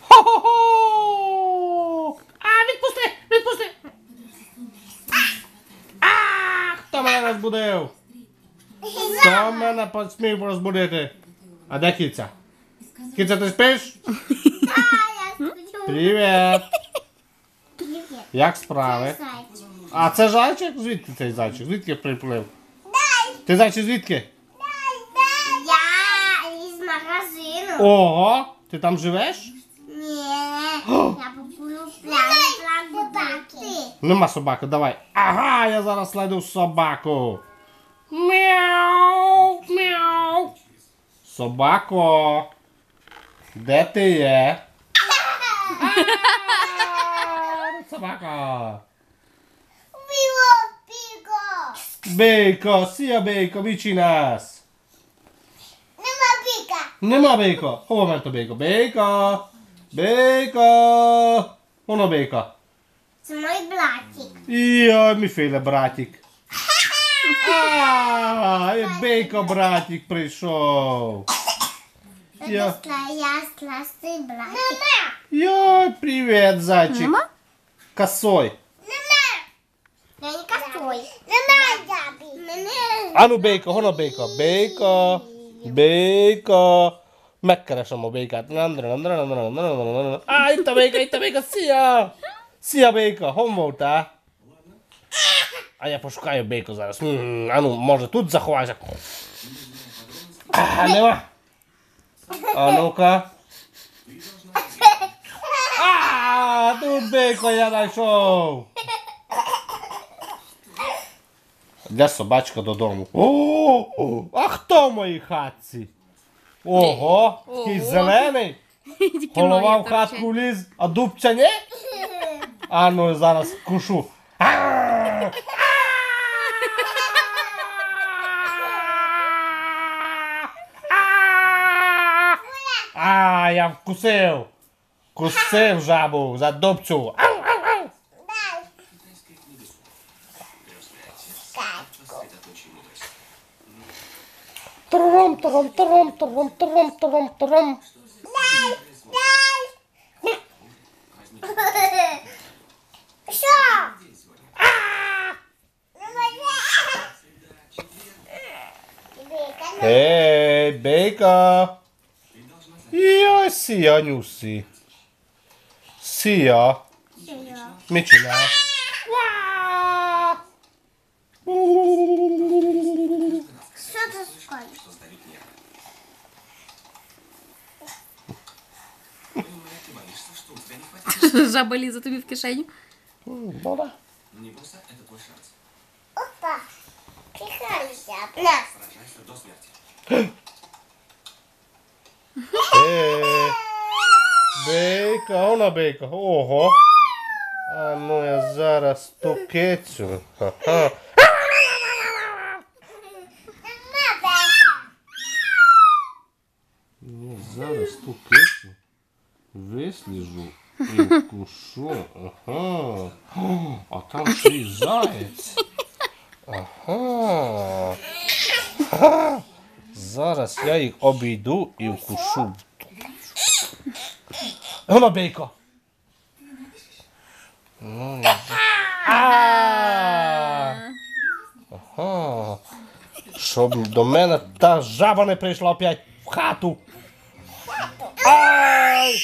Хо-хо-хо! А, відпусти! Відпусти! А, хто мене розбудив? Хто мене посмів розбудити? А де киця? Киця, ти спиш? Привіт! Як справи? А це зайчик? Звідки цей зайчик? Звідки приплив? Ти зайчик звідки? Я із магазину. Ого! Ти там живеш? Ні, я купую план собаки. Нема собаки, давай. Ага, я зараз знайду собаку. Мяу, мяу. Собако. Де ти є? Собака. Піко. Бейко, сія бейко, вічі нас. Нема піка. Нема бейко. Un momento bejko. Bejko. Bejko. Воно бейко. Це мій братик. Йой, мій філе братик. І бейко братик прийшов. Я класний братик. Йой, привіт, зайчик. Косой. Я не косой. Нема жабі. Ану бейко, воно бейко. Бейко. Bejko. Megkeresem a békát. Itt a béka, szia! Szia béka, hon voltál? А я пошукаю бейку зараз. А ну, може тут заховайся. Нема. А ну-ка. Тут бейку я знайшов. Де собачка додому? О, а хто в моїй хатці? Ого, такий зелений. Голова в хатку ліз, а дубця ні? А ну зараз кушу. Я вкусив. Кусив жабу за дубцю. Тром, тром, тром, тром, тром, тром, тром. Що? Ей, бейка. Йой, сія, нюсі. Сія. Мічина. Що ти скажеш? Жаба лізе тобі в кишеню. Ну Опа. Піхайся. На. Бейка, вона бейка. Ого. А ну я зараз ту кицю. Ха-ха. Я зараз ту кицю висліжу і вкушу. Ага. А там ще й заєць. Ага. Зараз я їх обійду і вкушу. Воно бейко. Ага. Щоб до мене та жаба не прийшла опять в хату. Ай!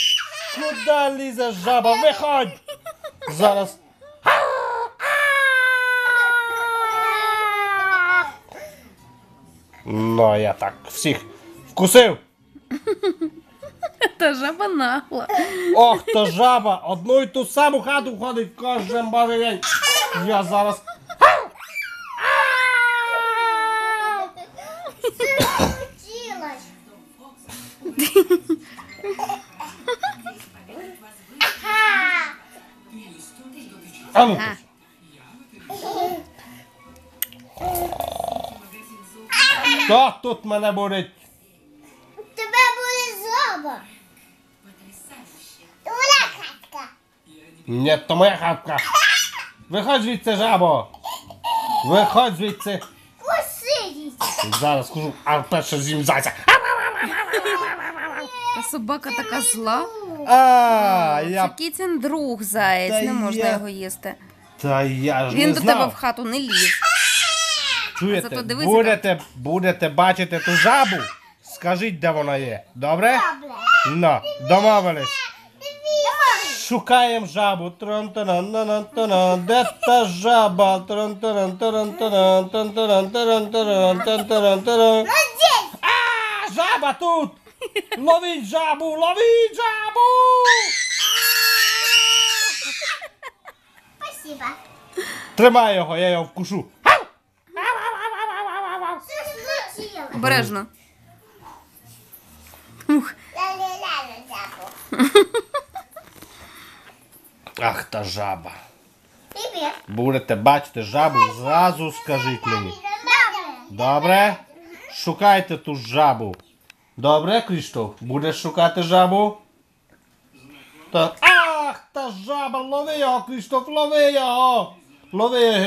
Куди лізе жаба? Виходь! Зараз. Ну, я так всіх вкусив. Та жаба нагла. Ох, то жаба! Одну і ту саму хату ходить кожен божий день. Я зараз. А ну. Хто тут мене болить? Тебе буде зоба. Твоя хатка. Ні, то моя хатка. Виходь звідси, жабо. Виходь звідси. Посидіть. Зараз скажу, а перше з'їм зайця. Та собака така зла. А, Це я... кіцін друг заєць, Та не можна я- його їсти. Та я ж Він не до тебе в знав. хату не ліз. Чуєте, Зато дивися, будете бачити ту жабу, скажіть, де вона є. Добре? Добре. Ну, домовились. Шукаємо жабу. Трон-таран-таран-таран. Де та жаба? Трон-таран-таран-таран. Трон-таран-таран-таран-таран-таран. Здесь. А, жаба тут! Ловіть жабу, ловіть жабу! Спасибо. Тримай його, я його вкушу. Что случилось? Обережно. Ух, Ля-ля-ля, жабу. Ах, та жаба. Привет. Будете бачити жабу, зразу скажіть мені. Добре. Добре? Шукайте ту жабу. Добре, Кріштоф? Будеш шукати жабу? Ах, та жаба, лови його, Кріштоф, лови його! Лови його!